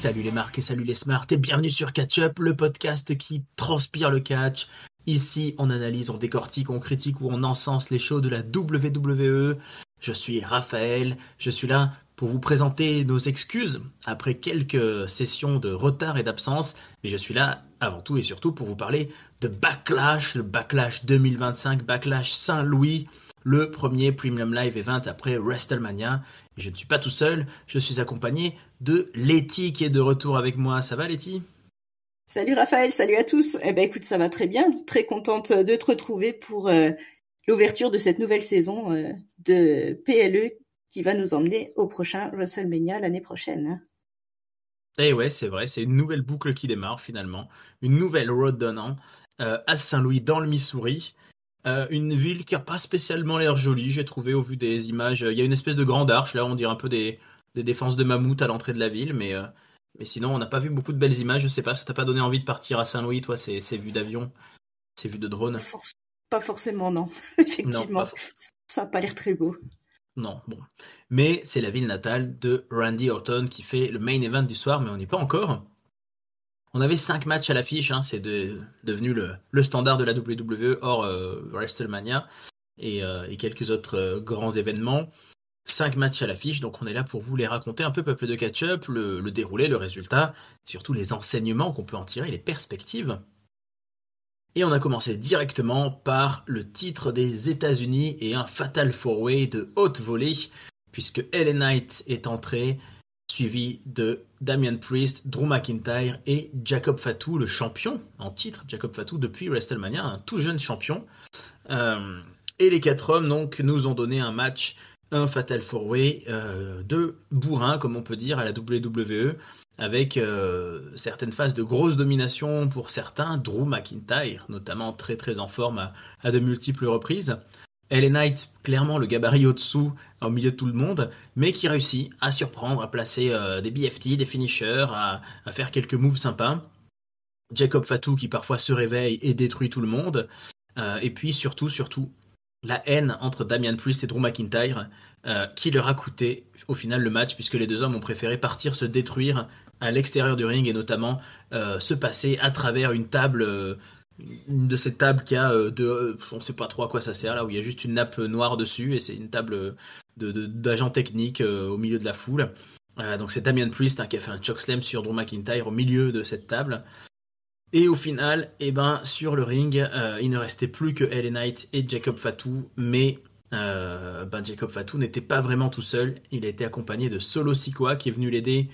Salut les marques et salut les smarts et bienvenue sur Catch Up, le podcast qui transpire le catch. Ici, on analyse, on décortique, on critique ou on encense les shows de la WWE. Je suis Raphaël, je suis là pour vous présenter nos excuses après quelques sessions de retard et d'absence. Mais je suis là avant tout et surtout pour vous parler de Backlash, le Backlash 2025, Backlash Saint-Louis, le premier Premium Live Event après WrestleMania. Et je ne suis pas tout seul, je suis accompagné de Letty qui est de retour avec moi. Ça va Letty ? Salut Raphaël, salut à tous. Eh ben écoute, ça va très bien. Très contente de te retrouver pour l'ouverture de cette nouvelle saison de PLE qui va nous emmener au prochain WrestleMania l'année prochaine. Et ouais, c'est vrai, c'est une nouvelle boucle qui démarre finalement. Une nouvelle road d'un à Saint-Louis dans le Missouri. Une ville qui a pas spécialement l'air jolie, j'ai trouvé au vu des images. Il y a une espèce de grande arche, là on dirait un peu des défenses de mammouth à l'entrée de la ville, mais sinon on n'a pas vu beaucoup de belles images. Je sais pas, ça t'a pas donné envie de partir à Saint-Louis, toi, c'est vu d'avion, c'est vu de drone? Pas forcément, non. Non, pas Effectivement, fort. ça n'a pas l'air très beau. Non, bon. Mais c'est la ville natale de Randy Orton qui fait le main event du soir, mais on n'y est pas encore. On avait 5 matchs à l'affiche, hein, c'est devenu le standard de la WWE hors WrestleMania et quelques autres grands événements. 5 matchs à l'affiche, donc on est là pour vous les raconter un peu, peuple de catch-up, le déroulé, le résultat, surtout les enseignements qu'on peut en tirer, les perspectives. Et on a commencé directement par le titre des États-Unis et un Fatal 4-Way de haute volée, puisque LA Knight est entré, suivi de Damian Priest, Drew McIntyre et Jacob Fatu, le champion en titre, Jacob Fatu depuis WrestleMania, un tout jeune champion. Et les 4 hommes donc nous ont donné un match, un Fatal 4-Way de bourrin, comme on peut dire, à la WWE, avec certaines phases de grosse domination pour certains, Drew McIntyre, notamment très très en forme à de multiples reprises. LA Knight, clairement le gabarit au-dessous, au milieu de tout le monde, mais qui réussit à surprendre, à placer des BFT, des finishers, à faire quelques moves sympas. Jacob Fatu qui parfois se réveille et détruit tout le monde. Et puis surtout, la haine entre Damian Priest et Drew McIntyre qui leur a coûté au final le match, puisque les deux hommes ont préféré partir se détruire à l'extérieur du ring et notamment se passer à travers une table, une de ces tables qui a on ne sait pas trop à quoi ça sert là, où il y a juste une nappe noire dessus et c'est une table d'agents techniques au milieu de la foule. Donc c'est Damian Priest qui a fait un chokeslam sur Drew McIntyre au milieu de cette table. Et au final, sur le ring, il ne restait plus que LA Knight et Jacob Fatu, mais Jacob Fatu n'était pas vraiment tout seul. Il a été accompagné de Solo Sikoa qui est venu l'aider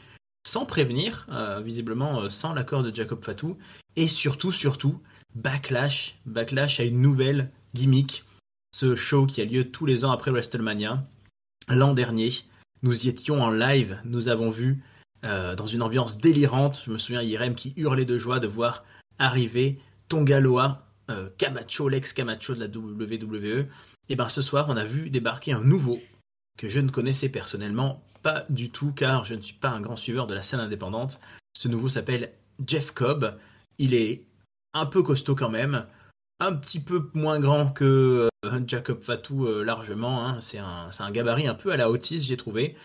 sans prévenir, visiblement sans l'accord de Jacob Fatu. Et surtout, Backlash a une nouvelle gimmick. Ce show qui a lieu tous les ans après WrestleMania. L'an dernier, nous y étions en live, nous avons vu dans une ambiance délirante. Je me souviens Irem qui hurlait de joie de voir arriver Tonga Loa, Camacho, l'ex-Camacho de la WWE. Et ce soir, on a vu débarquer un nouveau que je ne connaissais personnellement pas du tout, car je ne suis pas un grand suiveur de la scène indépendante. Ce nouveau s'appelle Jeff Cobb. Il est un peu costaud quand même, un petit peu moins grand que Jacob Fatu largement. Hein. C'est un gabarit un peu à la Otis, j'ai trouvé.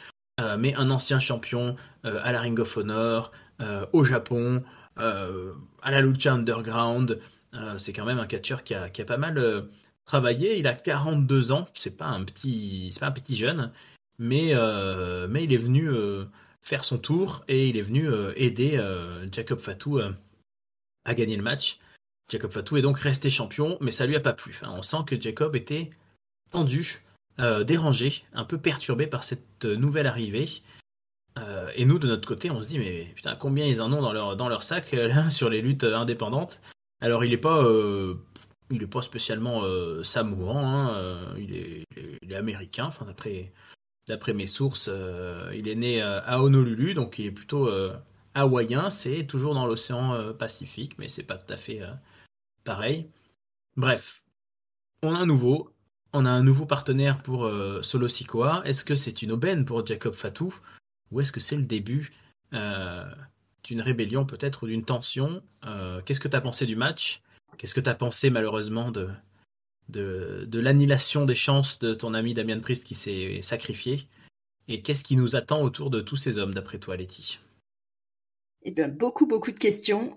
Mais un ancien champion à la Ring of Honor, au Japon, à la Lucha Underground. C'est quand même un catcheur qui a pas mal travaillé. Il a 42 ans, c'est pas un petit jeune, mais il est venu faire son tour et il est venu aider Jacob Fatu à gagner le match. Jacob Fatu est donc resté champion, mais ça lui a pas plu. Hein. On sent que Jacob était tendu, dérangé, un peu perturbé par cette nouvelle arrivée. Et nous, de notre côté, on se dit, mais putain, combien ils en ont dans leur sac là, sur les luttes indépendantes. Alors, il est pas spécialement samoan, hein, il est américain, enfin, d'après mes sources, il est né à Honolulu, donc il est plutôt hawaïen, c'est toujours dans l'océan Pacifique, mais c'est pas tout à fait pareil. Bref, on a un nouveau partenaire pour Solo Sikoa. Est-ce que c'est une aubaine pour Jacob Fatu ou est-ce que c'est le début d'une rébellion peut-être ou d'une tension? Qu'est-ce que tu as pensé du match? Qu'est-ce que tu as pensé malheureusement de l'annihilation des chances de ton ami Damian Priest qui s'est sacrifié? Et qu'est-ce qui nous attend autour de tous ces hommes d'après toi, Letty? Eh bien, beaucoup de questions.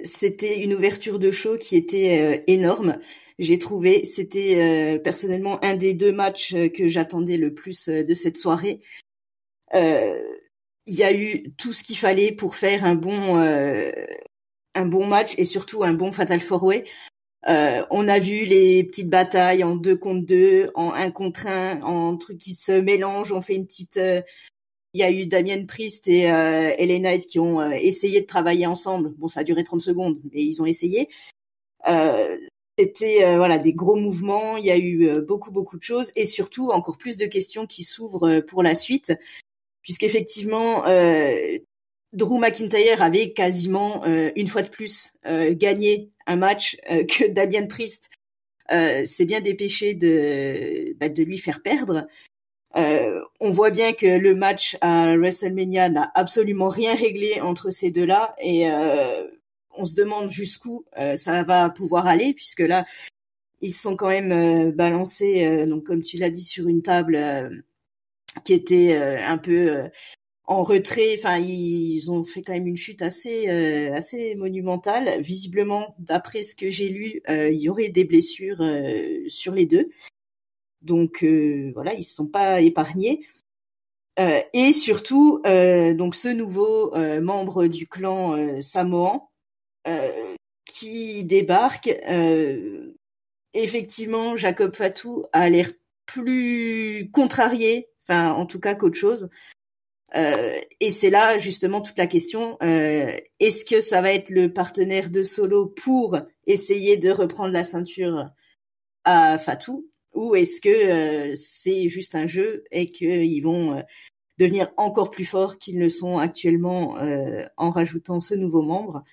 C'était une ouverture de show qui était énorme. J'ai trouvé, c'était personnellement un des 2 matchs que j'attendais le plus de cette soirée. Il y a eu tout ce qu'il fallait pour faire un bon match et surtout un bon Fatal 4-Way. On a vu les petites batailles en 2 contre 2, en 1 contre 1, en trucs qui se mélangent. On fait une petite... Il y a eu Damien Priest et LA Knight qui ont essayé de travailler ensemble. Bon, ça a duré 30 secondes, mais ils ont essayé. C'était voilà, des gros mouvements. Il y a eu beaucoup de choses et surtout encore plus de questions qui s'ouvrent pour la suite, puisqu'effectivement, Drew McIntyre avait quasiment une fois de plus gagné un match que Damien Priest s'est bien dépêché de lui faire perdre. On voit bien que le match à WrestleMania n'a absolument rien réglé entre ces deux-là et on se demande jusqu'où ça va pouvoir aller, puisque là, ils se sont quand même balancés, donc comme tu l'as dit, sur une table qui était un peu en retrait. Enfin, ils ont fait quand même une chute assez monumentale. Visiblement, d'après ce que j'ai lu, il y aurait des blessures sur les deux. Donc voilà, ils se sont pas épargnés. Et surtout, donc ce nouveau membre du clan samoan qui débarque. Effectivement, Jacob Fatou a l'air plus contrarié, enfin en tout cas qu'autre chose. Et c'est là justement toute la question. Est-ce que ça va être le partenaire de Solo pour essayer de reprendre la ceinture à Fatou, ou est-ce que c'est juste un jeu et qu'ils vont devenir encore plus forts qu'ils ne sont actuellement en rajoutant ce nouveau membre?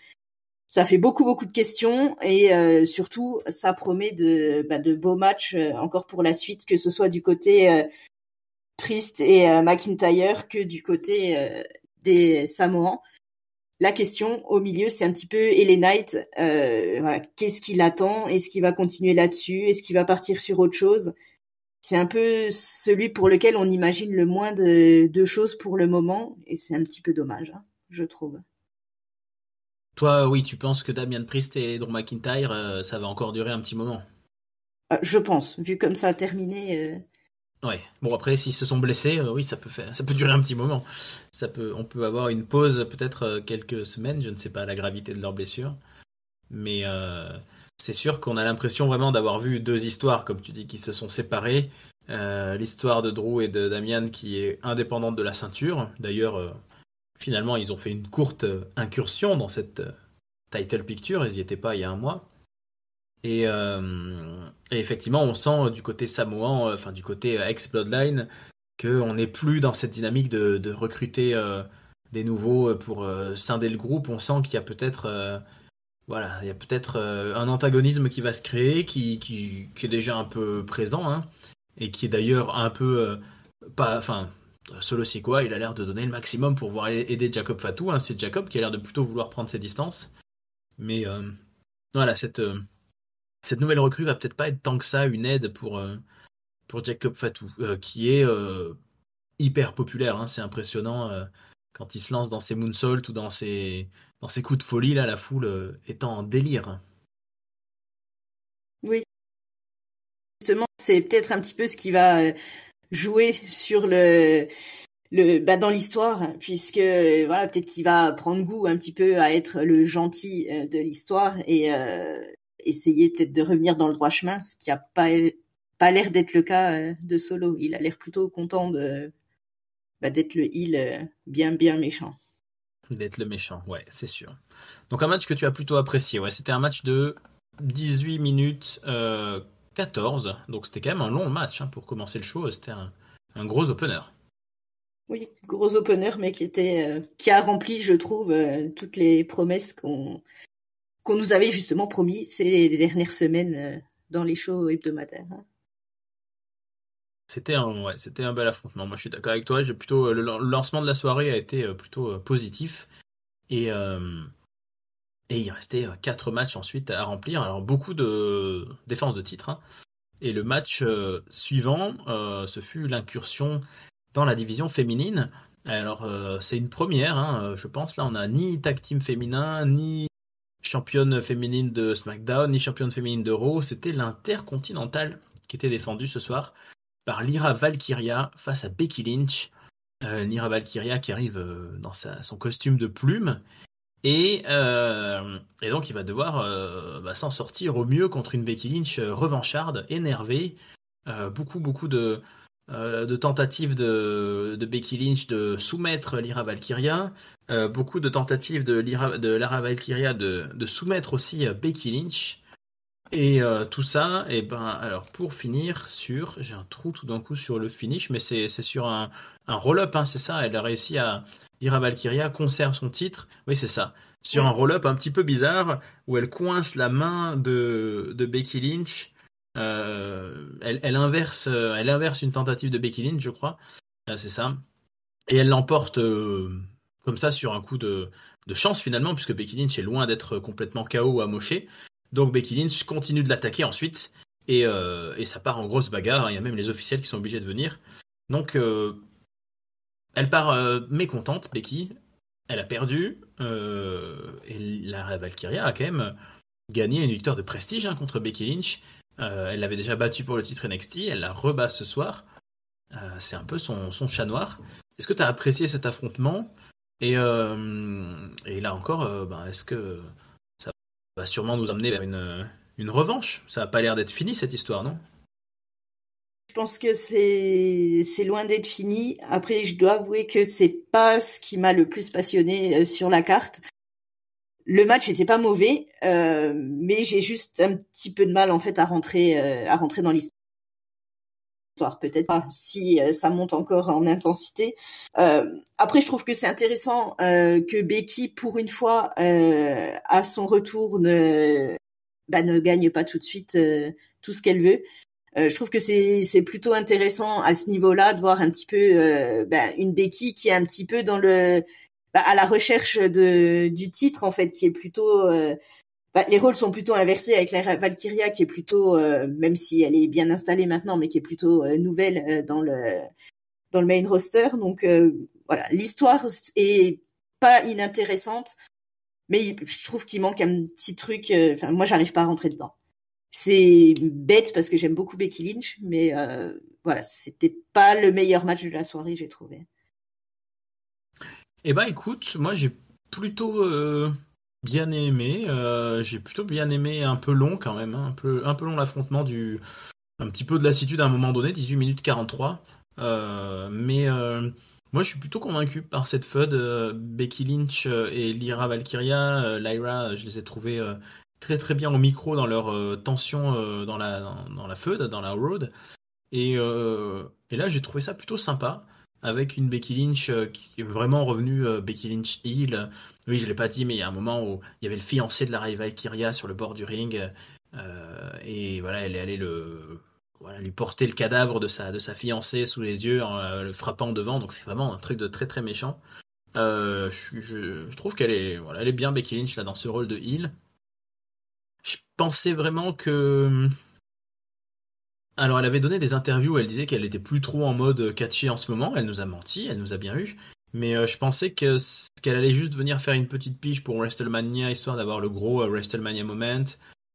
Ça fait beaucoup de questions et surtout ça promet de beaux matchs encore pour la suite, que ce soit du côté Priest et McIntyre que du côté des Samoans. La question au milieu, c'est un petit peu LA Knight. Voilà, qu'est-ce qu'il attend? Est-ce qu'il va continuer là-dessus? Est-ce qu'il va partir sur autre chose? C'est un peu celui pour lequel on imagine le moins de choses pour le moment, et c'est un petit peu dommage, hein, je trouve. Toi, oui, tu penses que Damien Priest et Drew McIntyre, ça va encore durer un petit moment. Je pense, vu comme ça a terminé. Ouais. Bon, après, s'ils se sont blessés, oui, ça peut durer un petit moment. On peut avoir une pause, peut-être quelques semaines. Je ne sais pas la gravité de leur blessure, mais c'est sûr qu'on a l'impression vraiment d'avoir vu 2 histoires, comme tu dis, qui se sont séparées. L'histoire de Drew et de Damian qui est indépendante de la ceinture. D'ailleurs, finalement, ils ont fait une courte incursion dans cette title picture. Ils n'y étaient pas il y a un mois. Et effectivement, on sent du côté samoan, enfin du côté ex-Bloodline, qu'on n'est plus dans cette dynamique de recruter des nouveaux pour scinder le groupe. On sent qu'il y a peut-être voilà, il y a peut-être un antagonisme qui va se créer, qui est déjà un peu présent, hein, et qui est d'ailleurs un peu pas, enfin, Solo Sikoa, il a l'air de donner le maximum pour pouvoir aider Jacob Fatou. Hein. C'est Jacob qui a l'air de plutôt vouloir prendre ses distances, mais voilà, cette nouvelle recrue va peut-être pas être tant que ça une aide pour Jacob Fatou, qui est hyper populaire. Hein. C'est impressionnant quand il se lance dans ses moonsaults ou dans ses coups de folie. Là, la foule est en délire. Oui, justement, c'est peut-être un petit peu ce qui va jouer sur dans l'histoire, puisque voilà, peut-être qu'il va prendre goût un petit peu à être le gentil de l'histoire et essayer peut-être de revenir dans le droit chemin, ce qui a pas l'air d'être le cas de Solo. Il a l'air plutôt content d'être le heel bien méchant. D'être le méchant, ouais, c'est sûr. Donc un match que tu as plutôt apprécié. Ouais, c'était un match de 18 minutes 14. Donc c'était quand même un long match hein, pour commencer le show. C'était un gros opener. Oui, gros opener, mais qui a rempli, je trouve, toutes les promesses qu'on nous avait justement promis ces dernières semaines dans les shows hebdomadaires. Hein. C'était un bel affrontement. Moi, je suis d'accord avec toi. Le lancement de la soirée a été plutôt positif. Et, et il restait 4 matchs ensuite à remplir. Alors, beaucoup de défense de titre. Hein. Et le match suivant, ce fut l'incursion dans la division féminine Alors, c'est une première, hein, je pense. Là, on n'a ni tag team féminin, ni championne féminine de SmackDown, ni championne féminine de Raw. C'était l'Intercontinental qui était défendu ce soir par Lyra Valkyria face à Becky Lynch. Lyra Valkyria qui arrive dans son costume de plume. Et donc, il va devoir s'en sortir au mieux contre une Becky Lynch revancharde, énervée. Beaucoup de tentatives de Becky Lynch de soumettre Lyra Valkyria. Beaucoup de tentatives de Lyra Valkyria de soumettre aussi Becky Lynch. Et tout ça, et ben, alors pour finir j'ai un trou tout d'un coup sur le finish, mais c'est sur un roll-up, hein, c'est ça. Elle a réussi Lyra Valkyria conserve son titre. Oui, c'est ça. Sur un Ouais. roll-up un petit peu bizarre où elle coince la main de Becky Lynch. Elle inverse une tentative de Becky Lynch, je crois. C'est ça. Et elle l'emporte comme ça sur un coup de chance finalement, puisque Becky Lynch est loin d'être complètement KO ou amoché. Donc Becky Lynch continue de l'attaquer ensuite, et ça part en grosse bagarre. Il y a même les officiels qui sont obligés de venir. Donc elle part mécontente, Becky. Elle a perdu, et la Valkyria a quand même gagné une victoire de prestige, hein, contre Becky Lynch. Elle l'avait déjà battue pour le titre NXT, elle la rebat ce soir. C'est un peu son chat noir. Est-ce que tu as apprécié cet affrontement? Et là encore, est-ce que ça va sûrement nous amener vers une revanche? Ça n'a pas l'air d'être fini cette histoire, non? Je pense que c'est loin d'être fini. Après, je dois avouer que c'est pas ce qui m'a le plus passionné sur la carte. Le match était pas mauvais, mais j'ai juste un petit peu de mal en fait à rentrer dans l'histoire. Peut-être pas si ça monte encore en intensité. Après, je trouve que c'est intéressant que Becky, pour une fois, à son retour, ne gagne pas tout de suite tout ce qu'elle veut. Je trouve que c'est plutôt intéressant à ce niveau-là de voir un petit peu une Becky qui est un petit peu dans à la recherche du titre en fait, qui est plutôt les rôles sont plutôt inversés avec la Valkyria qui est plutôt même si elle est bien installée maintenant, mais qui est plutôt nouvelle dans le main roster. Donc voilà, l'histoire est pas inintéressante, mais je trouve qu'il manque un petit truc. Moi, j'arrive pas à rentrer dedans. C'est bête parce que j'aime beaucoup Becky Lynch, mais voilà, c'était pas le meilleur match de la soirée, j'ai trouvé. Eh ben écoute, moi j'ai plutôt bien aimé. J'ai plutôt bien aimé, un peu long quand même, hein, un peu long l'affrontement, un petit peu de lassitude à un moment donné, 18 minutes 43. Mais moi je suis plutôt convaincu par cette feud. Becky Lynch et Lyra Valkyria. Lyra, je les ai trouvés très très bien au micro dans leur tension dans la feud, dans la road. Et là, j'ai trouvé ça plutôt sympa, avec une Becky Lynch qui est vraiment revenue Becky Lynch heel. Oui, je l'ai pas dit, mais il y a un moment où il y avait le fiancé de la Valkyria sur le bord du ring, et voilà, elle est allée voilà, lui porter le cadavre de sa fiancée sous les yeux en le frappant devant. Donc c'est vraiment un truc de très très méchant. Je trouve voilà, elle est bien Becky Lynch là dans ce rôle de heel. Je pensais vraiment que Alors, elle avait donné des interviews où elle disait qu'elle était plus trop en mode catchy en ce moment. Elle nous a menti, elle nous a bien eu. Mais je pensais qu'elle allait juste venir faire une petite pige pour WrestleMania, histoire d'avoir le gros WrestleMania moment,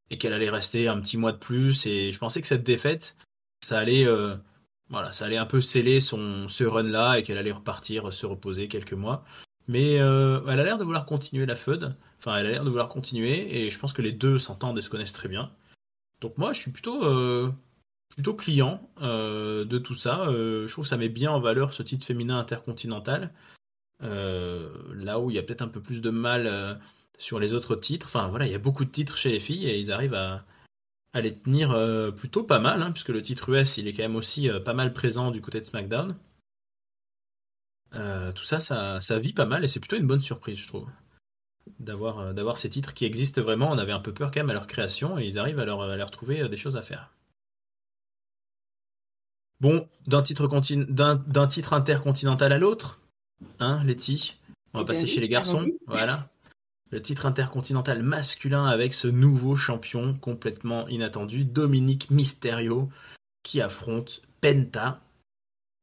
et qu'elle allait rester un petit mois de plus. Et je pensais que cette défaite, ça allait, voilà, ça allait un peu sceller ce run-là, et qu'elle allait repartir se reposer quelques mois. Mais elle a l'air de vouloir continuer la feud. Enfin, elle a l'air de vouloir continuer, et je pense que les deux s'entendent et se connaissent très bien. Donc moi, je suis plutôt client de tout ça. Je trouve que ça met bien en valeur ce titre féminin intercontinental. Là où il y a peut-être un peu plus de mal sur les autres titres. Enfin voilà, il y a beaucoup de titres chez les filles et ils arrivent à les tenir plutôt pas mal, hein, puisque le titre US il est quand même aussi pas mal présent du côté de SmackDown. Tout ça, ça vit pas mal et c'est plutôt une bonne surprise, je trouve, d'avoir ces titres qui existent vraiment. On avait un peu peur quand même à leur création et ils arrivent à leur trouver des choses à faire. Bon, d'un titre intercontinental à l'autre, hein, Letty. On Eh va bien passer chez oui, les garçons. allons-y. Voilà. Le titre intercontinental masculin avec ce nouveau champion complètement inattendu, Dominic Mysterio, qui affronte Penta,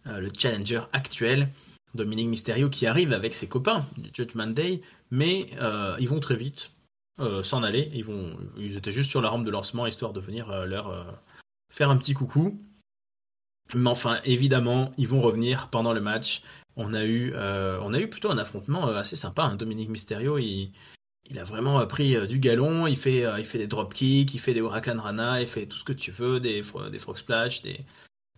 le challenger actuel. Dominic Mysterio qui arrive avec ses copains du Judgment Day, mais ils vont très vite s'en aller. Ils étaient juste sur la rampe de lancement histoire de venir leur faire un petit coucou. Mais enfin, évidemment, ils vont revenir pendant le match. On a eu plutôt un affrontement assez sympa. Hein. Dominic Mysterio, il a vraiment pris du galon. Il fait des dropkicks, il fait des Hurricane Rana, il fait tout ce que tu veux, des frog splash, des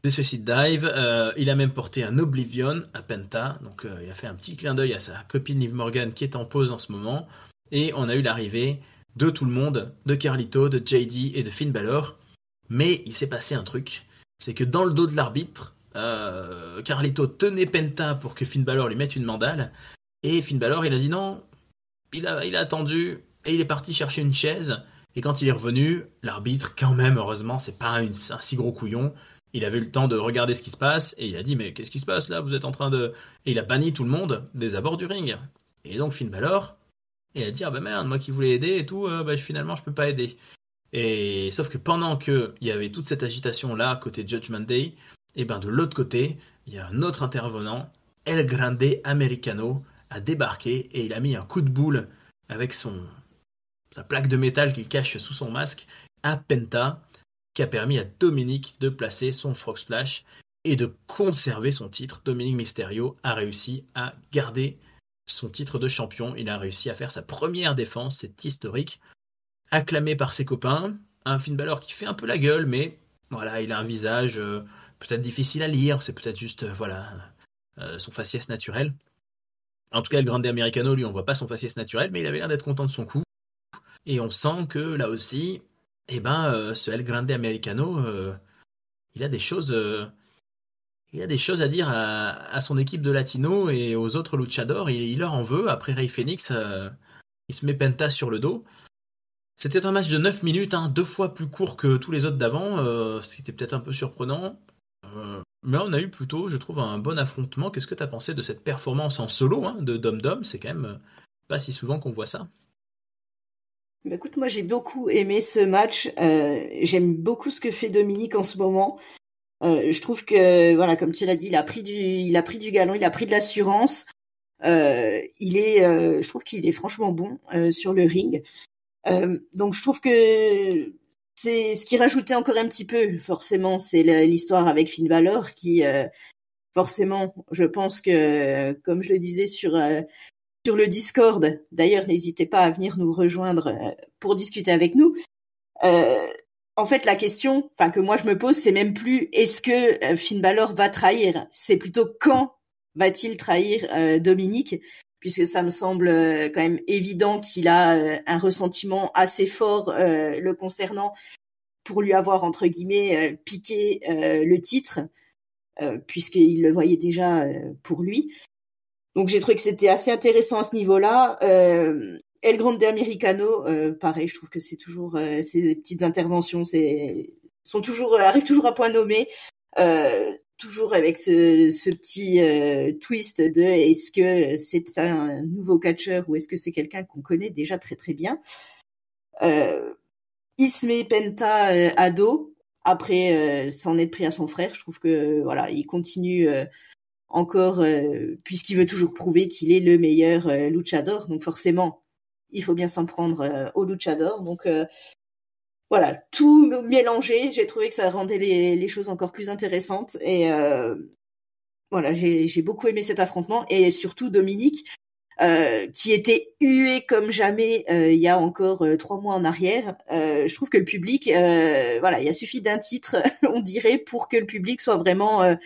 suicide dive. Il a même porté un Oblivion à Penta. Donc il a fait un petit clin d'œil à sa copine Liv Morgan qui est en pause en ce moment. Et on a eu l'arrivée de tout le monde, de Carlito, de JD et de Finn Balor. Mais il s'est passé un truc. C'est que dans le dos de l'arbitre, Carlito tenait Penta pour que Finn Balor lui mette une mandale. Et Finn Balor, il a dit non. Il a attendu et il est parti chercher une chaise. Et quand il est revenu, l'arbitre, quand même, heureusement, c'est pas un si gros couillon. Il avait eu le temps de regarder ce qui se passe et il a dit mais qu'est-ce qui se passe là? Vous êtes en train de... Et il a banni tout le monde des abords du ring. Et donc Finn Balor, il a dit ah bah merde, moi qui voulais aider et tout, finalement je peux pas aider. Et sauf que pendant qu'il y avait toute cette agitation là côté Judgment Day, et ben de l'autre côté, il y a un autre intervenant, El Grande Americano, a débarqué et il a mis un coup de boule avec sa plaque de métal qu'il cache sous son masque à Penta, qui a permis à Dominic de placer son Frog Splash et de conserver son titre. Dominic Mysterio a réussi à garder son titre de champion. Il a réussi à faire sa première défense, c'est historique. Acclamé par ses copains, un Finn Balor qui fait un peu la gueule, mais voilà, il a un visage peut-être difficile à lire, c'est peut-être juste son faciès naturel. En tout cas, le Grande Americano, lui, on voit pas son faciès naturel, mais il avait l'air d'être content de son coup. Et on sent que là aussi, ce El Grande Americano, il a des choses à dire à son équipe de Latino et aux autres luchadors. Il leur en veut. Après Rey Fenix, il se met Penta sur le dos. C'était un match de 9 minutes, 2 fois plus court que tous les autres d'avant. C'était peut-être un peu surprenant. Mais on a eu plutôt, je trouve, un bon affrontement. Qu'est-ce que tu as pensé de cette performance en solo de Dom Dom? C'est quand même pas si souvent qu'on voit ça. Bah écoute, moi j'ai beaucoup aimé ce match. J'aime beaucoup ce que fait Dominique en ce moment. Je trouve que, voilà, comme tu l'as dit, il a pris du galon, il a pris de l'assurance. Je trouve qu'il est franchement bon sur le ring. Donc je trouve que c'est ce qui rajoutait encore un petit peu, forcément, c'est l'histoire avec Finn Balor qui, forcément, je pense que, comme je le disais sur le Discord, d'ailleurs, n'hésitez pas à venir nous rejoindre pour discuter avec nous. En fait, la question, que moi je me pose, c'est même plus est-ce que Finn Balor va trahir, c'est plutôt quand va-t-il trahir Dominique, puisque ça me semble quand même évident qu'il a un ressentiment assez fort le concernant pour lui avoir entre guillemets piqué le titre, puisqu'il le voyait déjà pour lui. Donc j'ai trouvé que c'était assez intéressant à ce niveau-là. El Grande Americano, pareil, je trouve que c'est toujours ces petites interventions, arrivent toujours à point nommé, toujours avec ce petit twist de est-ce que c'est un nouveau catcheur ou est-ce que c'est quelqu'un qu'on connaît déjà très très bien. Il se met Penta à dos après s'en être pris à son frère. Je trouve que voilà, il continue encore puisqu'il veut toujours prouver qu'il est le meilleur luchador, donc forcément il faut bien s'en prendre au luchador. Donc voilà, tout mélangé, j'ai trouvé que ça rendait les choses encore plus intéressantes et voilà, j'ai beaucoup aimé cet affrontement et surtout Dominique qui était hué comme jamais il y a encore 3 mois en arrière. Je trouve que le public, voilà, il a suffi d'un titre, on dirait, pour que le public soit vraiment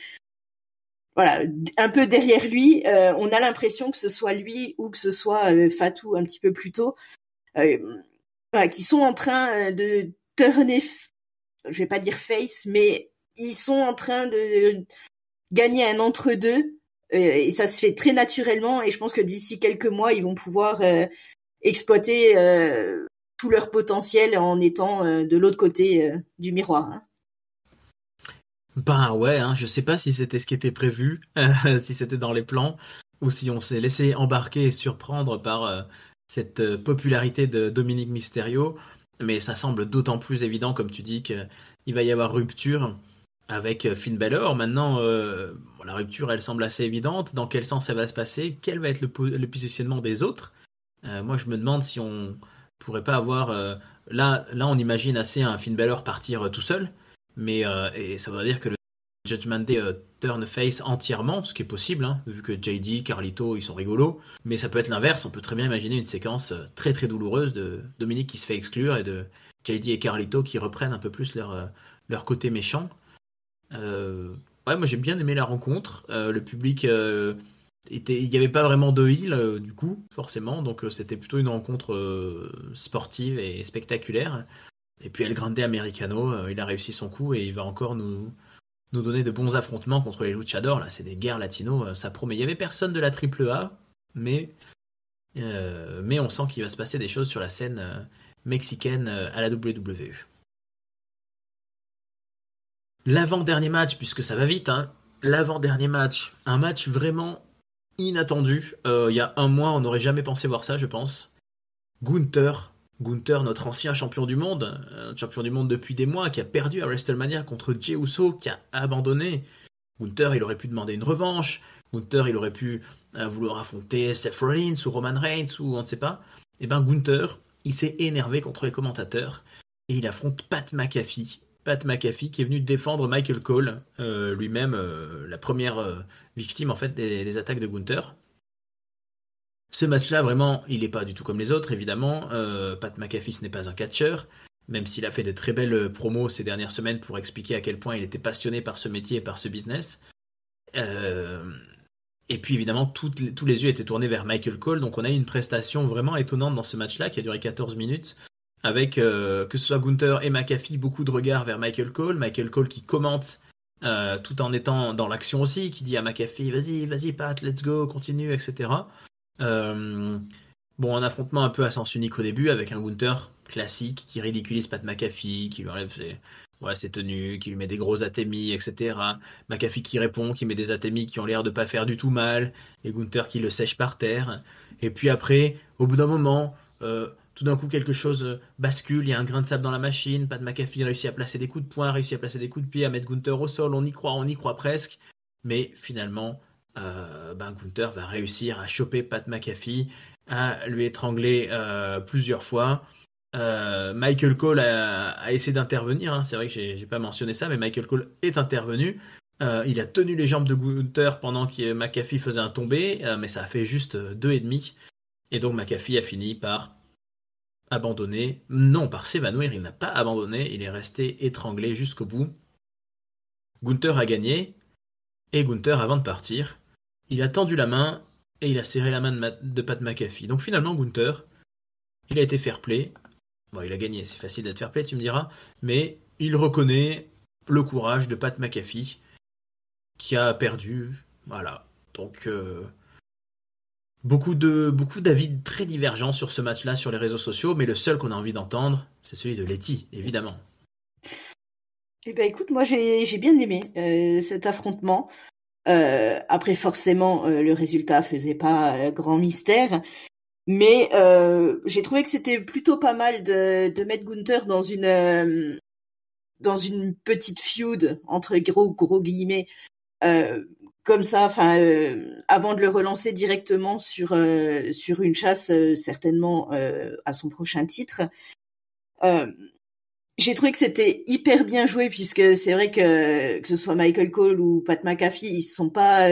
voilà, un peu derrière lui. On a l'impression que ce soit lui ou que ce soit Fatou un petit peu plus tôt, voilà, qui sont en train de turner, je vais pas dire face, mais ils sont en train de gagner un entre-deux, et ça se fait très naturellement, et je pense que d'ici quelques mois, ils vont pouvoir exploiter tout leur potentiel en étant de l'autre côté du miroir. Hein. Ben ouais, je sais pas si c'était ce qui était prévu, si c'était dans les plans, ou si on s'est laissé embarquer et surprendre par cette popularité de Dominic Mysterio, mais ça semble d'autant plus évident, comme tu dis, qu'il va y avoir rupture. avec Finn Balor. Maintenant, la rupture, elle semble assez évidente. Dans quel sens elle va se passer? Quel va être le positionnement des autres? Moi, je me demande si on pourrait pas avoir... là, on imagine assez un Finn Balor partir tout seul, mais et ça veut dire que le Judgment Day turn face entièrement, ce qui est possible, hein, vu que JD, Carlito, ils sont rigolos. Mais ça peut être l'inverse. On peut très bien imaginer une séquence très très douloureuse de Dominique qui se fait exclure et de JD et Carlito qui reprennent un peu plus leur côté méchant. Ouais, moi j'ai bien aimé la rencontre. Le public il n'y avait pas vraiment de heel du coup, forcément, donc c'était plutôt une rencontre sportive et spectaculaire. Et puis El Grande Americano, il a réussi son coup et il va encore nous donner de bons affrontements contre les luchadors. Là, c'est des guerres latino, ça promet. Il y avait personne de la AAA, mais on sent qu'il va se passer des choses sur la scène mexicaine à la WWE. L'avant-dernier match, puisque ça va vite, hein, l'avant-dernier match, un match vraiment inattendu. Il y a un mois, on n'aurait jamais pensé voir ça, je pense. Gunther, Gunther, notre ancien champion du monde depuis des mois, qui a perdu à WrestleMania contre Jey Uso, qui a abandonné. Gunther, il aurait pu demander une revanche. Gunther, il aurait pu vouloir affronter Seth Rollins ou Roman Reigns ou on ne sait pas. Et ben Gunther, il s'est énervé contre les commentateurs et il affronte Pat McAfee. Pat McAfee qui est venu défendre Michael Cole, lui-même la première victime en fait des attaques de Gunther. Ce match-là, vraiment, il n'est pas du tout comme les autres, évidemment. Pat McAfee, ce n'est pas un catcheur, même s'il a fait de très belles promos ces dernières semaines pour expliquer à quel point il était passionné par ce métier et par ce business. Et puis évidemment, tous les yeux étaient tournés vers Michael Cole, donc on a eu une prestation vraiment étonnante dans ce match-là qui a duré 14 minutes, avec que ce soit Gunther et McAfee, beaucoup de regards vers Michael Cole qui commente tout en étant dans l'action aussi, qui dit à McAfee vas-y Pat, let's go, continue, etc. Bon, un affrontement un peu à sens unique au début, avec un Gunther classique qui ridiculise Pat McAfee, qui lui enlève ses tenues, qui lui met des gros atémis, etc. McAfee qui répond, qui met des atémis qui ont l'air de pas faire du tout mal, et Gunther qui le sèche par terre. Et puis après, au bout d'un moment, tout d'un coup quelque chose bascule, il y a un grain de sable dans la machine, Pat McAfee réussit à placer des coups de poing, réussit à placer des coups de pied, à mettre Gunther au sol, on y croit presque, mais finalement, Gunther va réussir à choper Pat McAfee, à lui étrangler plusieurs fois. Michael Cole a essayé d'intervenir, hein. C'est vrai que j'ai pas mentionné ça, mais Michael Cole est intervenu. Il a tenu les jambes de Gunther pendant que McAfee faisait un tombé, mais ça a fait juste 2,5. Et donc McAfee a fini par abandonner. Non, par s'évanouir, il n'a pas abandonné, il est resté étranglé jusqu'au bout. Gunther a gagné, et Gunther, avant de partir, il a tendu la main et il a serré la main de Pat McAfee. Donc finalement, Gunther, il a été fair-play. Bon, il a gagné, c'est facile d'être fair-play, tu me diras, mais il reconnaît le courage de Pat McAfee qui a perdu. Voilà. Donc beaucoup d'avis très divergents sur ce match-là sur les réseaux sociaux, mais le seul qu'on a envie d'entendre, c'est celui de Letty, évidemment. Eh ben écoute, moi j'ai bien aimé cet affrontement. Après forcément le résultat faisait pas grand mystère, mais j'ai trouvé que c'était plutôt pas mal de mettre Gunther dans une petite feud entre gros guillemets comme ça, enfin avant de le relancer directement sur une chasse certainement à son prochain titre. J'ai trouvé que c'était hyper bien joué puisque c'est vrai que ce soit Michael Cole ou Pat McAfee, ils se sont pas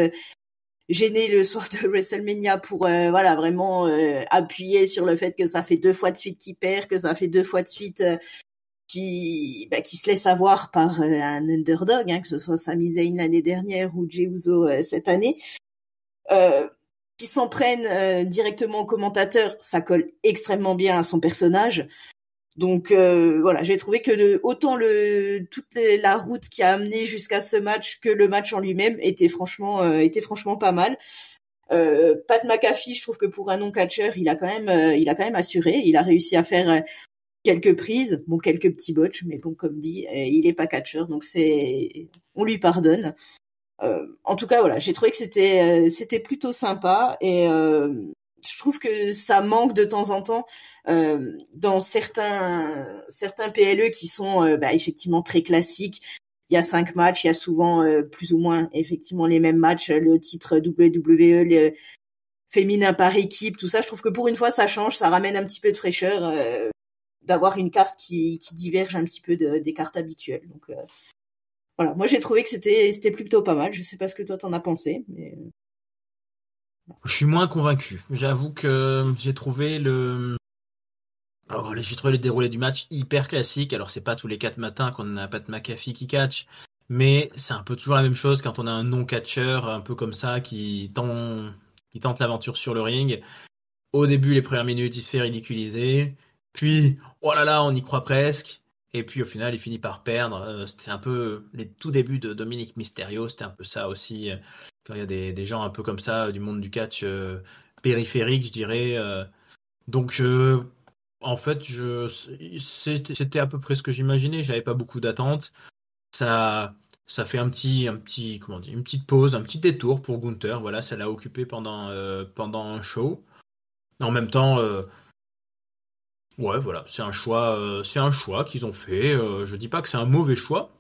gênés le soir de WrestleMania pour voilà vraiment appuyer sur le fait que ça fait 2 fois de suite qu'il perd, que ça fait 2 fois de suite qui se laisse avoir par un underdog, hein, que ce soit Sami Zayn l'année dernière ou Jey Uso cette année. Qui s'en prennent directement au commentateur, ça colle extrêmement bien à son personnage. Donc voilà, j'ai trouvé que autant la route qui a amené jusqu'à ce match que le match en lui-même était franchement pas mal. Pat McAfee, je trouve que pour un non-catcheur, il a quand même assuré, il a réussi à faire quelques prises, bon quelques petits botches, mais bon comme dit, il est pas catcheur, donc on lui pardonne. En tout cas voilà, j'ai trouvé que c'était plutôt sympa et je trouve que ça manque de temps en temps dans certains PLE qui sont effectivement très classiques, il y a 5 matchs, il y a souvent plus ou moins effectivement les mêmes matchs, le titre WWE, le féminin par équipe, tout ça. Je trouve que pour une fois, ça change, ça ramène un petit peu de fraîcheur, d'avoir une carte qui diverge un petit peu des cartes habituelles. Donc voilà, moi j'ai trouvé que c'était plutôt pas mal. Je sais pas ce que toi t'en as pensé, mais Je suis moins convaincu. J'avoue que j'ai trouvé le déroulé du match hyper classique. Alors, c'est pas tous les 4 matins qu'on a Pat McAfee qui catch, mais c'est un peu toujours la même chose quand on a un non-catcheur un peu comme ça qui tente l'aventure sur le ring. Au début, les premières minutes, il se fait ridiculiser. Puis, oh là là, on y croit presque. Et puis, au final, il finit par perdre. C'était un peu les tout débuts de Dominic Mysterio. C'était un peu ça aussi. Quand il y a des gens un peu comme ça du monde du catch périphérique, je dirais. Donc, en fait, c'était à peu près ce que j'imaginais. J'avais pas beaucoup d'attentes. Ça, ça fait comment dire, une petite pause, un petit détour pour Gunther. Voilà, ça l'a occupé pendant un show. En même temps, ouais, voilà, c'est un choix qu'ils ont fait. Je dis pas que c'est un mauvais choix.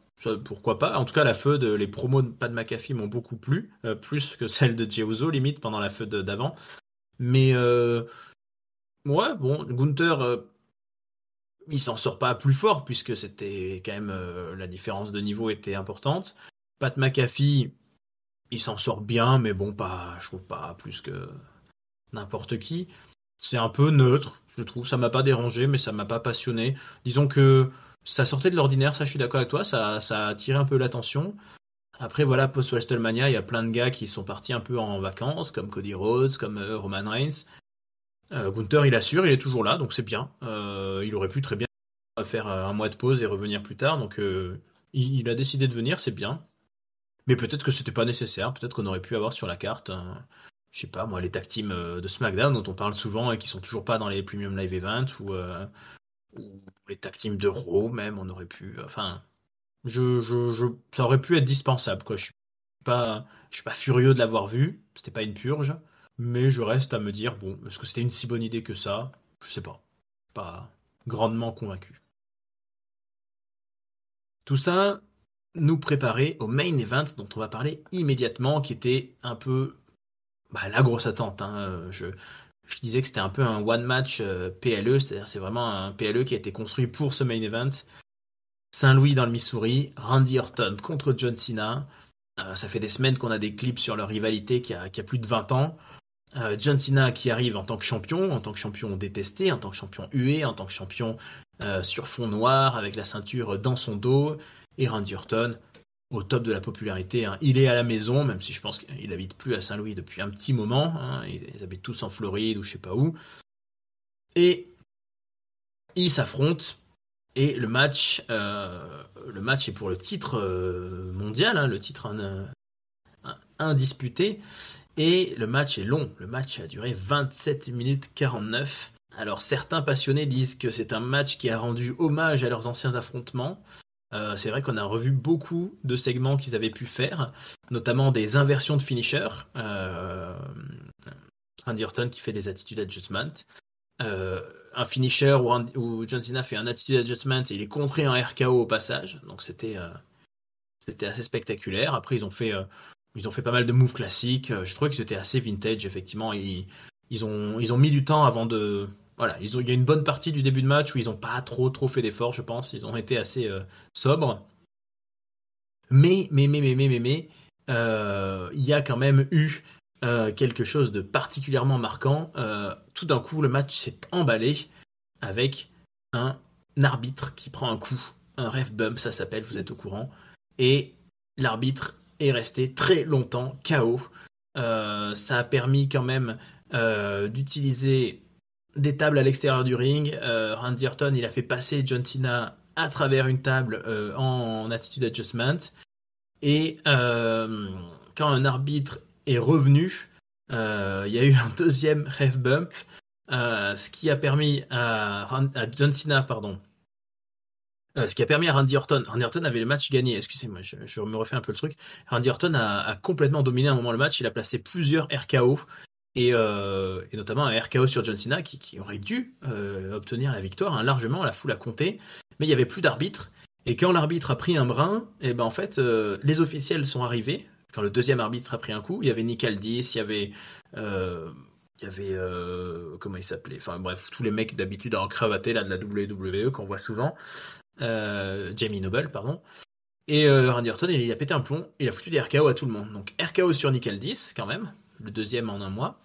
Pourquoi pas? En tout cas, la feud, les promos de Pat McAfee m'ont beaucoup plu, plus que celle de Jey Uso, limite pendant la feud d'avant. Mais ouais, bon, Gunther, il s'en sort pas plus fort puisque c'était quand même la différence de niveau était importante. Pat McAfee, il s'en sort bien, mais bon, pas, je trouve pas plus que n'importe qui. C'est un peu neutre, je trouve. Ça m'a pas dérangé, mais ça m'a pas passionné. Disons que ça sortait de l'ordinaire, ça je suis d'accord avec toi, ça a attiré un peu l'attention. Après, voilà, post-WrestleMania, il y a plein de gars qui sont partis un peu en vacances, comme Cody Rhodes, comme Roman Reigns. Gunther, il assure, il est toujours là, donc c'est bien. Il aurait pu très bien faire un mois de pause et revenir plus tard, donc il a décidé de venir, c'est bien. Mais peut-être que c'était pas nécessaire, peut-être qu'on aurait pu avoir sur la carte, je sais pas moi, les tag teams de SmackDown dont on parle souvent et qui sont toujours pas dans les Premium Live Events ou les tag teams de Raw même, on aurait pu. Enfin, ça aurait pu être dispensable quoi. Je suis pas furieux de l'avoir vu, c'était pas une purge, mais je reste à me dire bon, est-ce que c'était une si bonne idée que ça? Je sais pas, pas grandement convaincu. Tout ça nous préparait au main event dont on va parler immédiatement, qui était un peu la grosse attente. Hein. Je disais que c'était un peu un one match PLE, c'est-à-dire c'est vraiment un PLE qui a été construit pour ce main event. Saint-Louis dans le Missouri, Randy Orton contre John Cena. Ça fait des semaines qu'on a des clips sur leur rivalité qui a plus de 20 ans. John Cena qui arrive en tant que champion détesté, en tant que champion hué, en tant que champion sur fond noir, avec la ceinture dans son dos. Et Randy Orton, au top de la popularité. Hein. Il est à la maison, même si je pense qu'il habite plus à Saint-Louis depuis un petit moment. Hein. Ils habitent tous en Floride ou je sais pas où. Et ils s'affrontent. Et le match est pour le titre mondial, hein, le titre indisputé. Et le match est long. Le match a duré 27 minutes 49. Alors certains passionnés disent que c'est un match qui a rendu hommage à leurs anciens affrontements. C'est vrai qu'on a revu beaucoup de segments qu'ils avaient pu faire, notamment des inversions de finisher. Randy Orton qui fait des attitude adjustment. Un finisher où John Cena fait un attitude adjustment et il est contré en RKO au passage. Donc c'était assez spectaculaire. Après ils ont fait pas mal de moves classiques. Je trouvais que c'était assez vintage effectivement. Ils ont mis du temps avant de voilà, il y a une bonne partie du début de match où ils n'ont pas trop fait d'efforts, je pense. Ils ont été assez sobres. Mais, il y a quand même eu quelque chose de particulièrement marquant. Tout d'un coup, le match s'est emballé avec un arbitre qui prend un coup, un ref bump, ça s'appelle, vous êtes au courant. Et l'arbitre est resté très longtemps KO. Ça a permis quand même d'utiliser des tables à l'extérieur du ring. Randy Orton, il a fait passer John Cena à travers une table en attitude adjustment. Et quand un arbitre est revenu, il y a eu un deuxième ref bump, ce qui a permis à John Cena, pardon, ce qui a permis à Randy Orton. Randy Orton avait le match gagné. Excusez-moi, je me refais un peu le truc. Randy Orton a complètement dominé à un moment le match. Il a placé plusieurs RKO. Et notamment un RKO sur John Cena qui aurait dû obtenir la victoire hein, largement, la foule a compté, mais il n'y avait plus d'arbitre Et quand l'arbitre a pris un brin, et ben en fait, les officiels sont arrivés. Quand le deuxième arbitre a pris un coup, il y avait Nick Aldis, euh, comment il s'appelait? Enfin bref, tous les mecs d'habitude en cravaté là de la WWE qu'on voit souvent. Jamie Noble, pardon. Et Randy Orton, il a pété un plomb, il a foutu des RKO à tout le monde. Donc RKO sur Nick Aldis, quand même, le deuxième en un mois.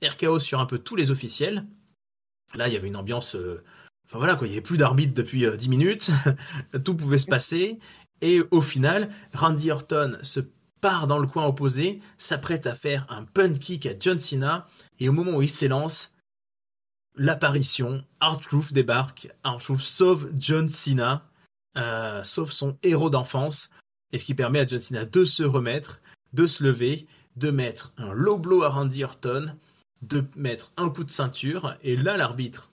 RKO sur un peu tous les officiels. Là, il y avait une ambiance. Enfin voilà, quoi, il n'y avait plus d'arbitre depuis 10 minutes. Tout pouvait se passer. Et au final, Randy Orton se part dans le coin opposé, s'apprête à faire un punt kick à John Cena. Et au moment où il s'élance, l'apparition, R-Truth débarque. R-Truth sauve John Cena, sauve son héros d'enfance. Et ce qui permet à John Cena de se remettre, de se lever, de mettre un low blow à Randy Orton, de mettre un coup de ceinture. Et là, l'arbitre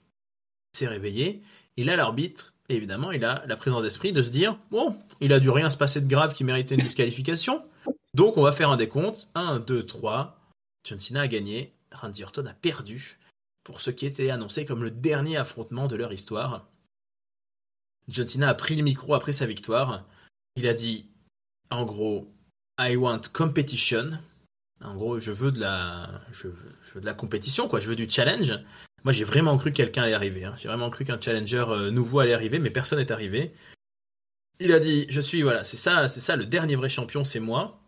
s'est réveillé. Et là, l'arbitre, évidemment, il a la présence d'esprit de se dire, bon, il a dû rien se passer de grave qui méritait une disqualification. Donc, on va faire un décompte. 1, 2, 3. John Cena a gagné. Randy Orton a perdu pour ce qui était annoncé comme le dernier affrontement de leur histoire. John Cena a pris le micro après sa victoire. Il a dit, en gros, I want competition. En gros, je veux de la compétition, quoi. Je veux du challenge. Moi, j'ai vraiment cru que quelqu'un allait arriver. Hein. J'ai vraiment cru qu'un challenger nouveau allait arriver, mais personne n'est arrivé. Il a dit, voilà, c'est ça, le dernier vrai champion, c'est moi.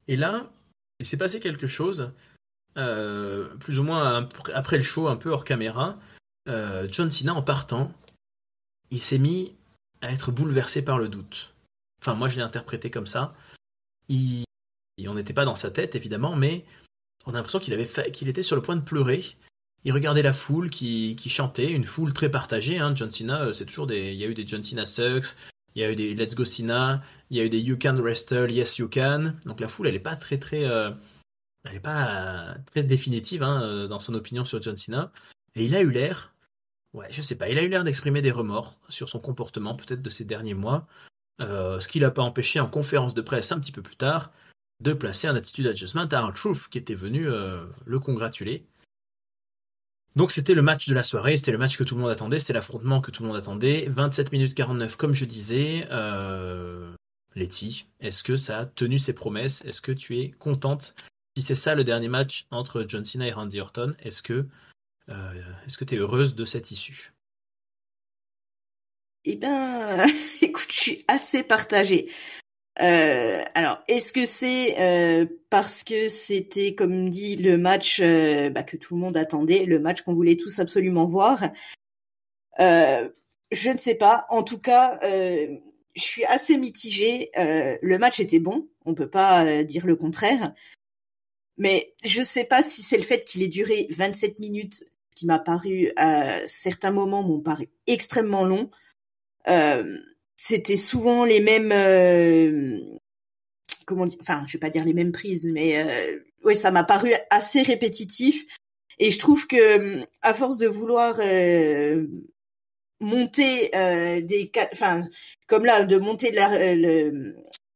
Et là, il s'est passé quelque chose, plus ou moins après le show, un peu hors caméra. John Cena, en partant, il s'est mis à être bouleversé par le doute. Enfin, moi, je l'ai interprété comme ça. On n'était pas dans sa tête, évidemment, mais on a l'impression qu'il était sur le point de pleurer. Il regardait la foule qui chantait, une foule très partagée. Hein. John Cena, c'est toujours il y a eu des John Cena Sucks, il y a eu des Let's Go Cena, il y a eu des You Can Wrestle, Yes You Can. Donc la foule, elle n'est pas elle est pas très définitive dans son opinion sur John Cena. Et il a eu l'air, ouais, je sais pas, il a eu l'air d'exprimer des remords sur son comportement, peut-être de ces derniers mois. Ce qui l'a pas empêché en conférence de presse un petit peu plus tard de placer un attitude adjustment à R-Truth qui était venu le congratuler. Donc c'était le match de la soirée, c'était le match que tout le monde attendait, c'était l'affrontement que tout le monde attendait. 27 minutes 49 comme je disais. Letty, est-ce que ça a tenu ses promesses? Est-ce que tu es contente? Si c'est ça le dernier match entre John Cena et Randy Orton, est-ce que tu es heureuse de cette issue? Eh ben, écoute, je suis assez partagée. Alors, est-ce que c'est parce que c'était, comme dit, le match que tout le monde attendait, le match qu'on voulait tous absolument voir? Je ne sais pas. En tout cas, je suis assez mitigée. Le match était bon, on peut pas dire le contraire. Mais je sais pas si c'est le fait qu'il ait duré 27 minutes, qui m'a paru, à certains moments, m'ont paru extrêmement long. C'était souvent les mêmes, comment dire, enfin, je vais pas dire les mêmes prises, mais ouais, ça m'a paru assez répétitif. Et je trouve que, à force de vouloir monter enfin, comme là, de monter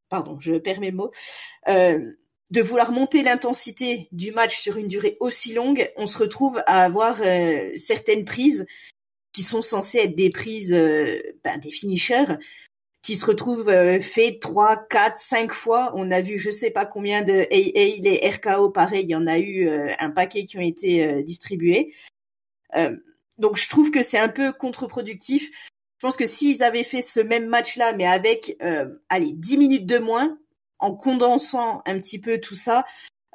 pardon, je perds mes mots, de vouloir monter l'intensité du match sur une durée aussi longue, on se retrouve à avoir certaines prises qui sont censées être des prises, des finishers, qui se retrouvent fait 3, 4, 5 fois. On a vu je sais pas combien de AA, les RKO, pareil, il y en a eu un paquet qui ont été distribués. Donc je trouve que c'est un peu contre-productif. Je pense que s'ils avaient fait ce même match-là, mais avec 10 minutes de moins, en condensant un petit peu tout ça,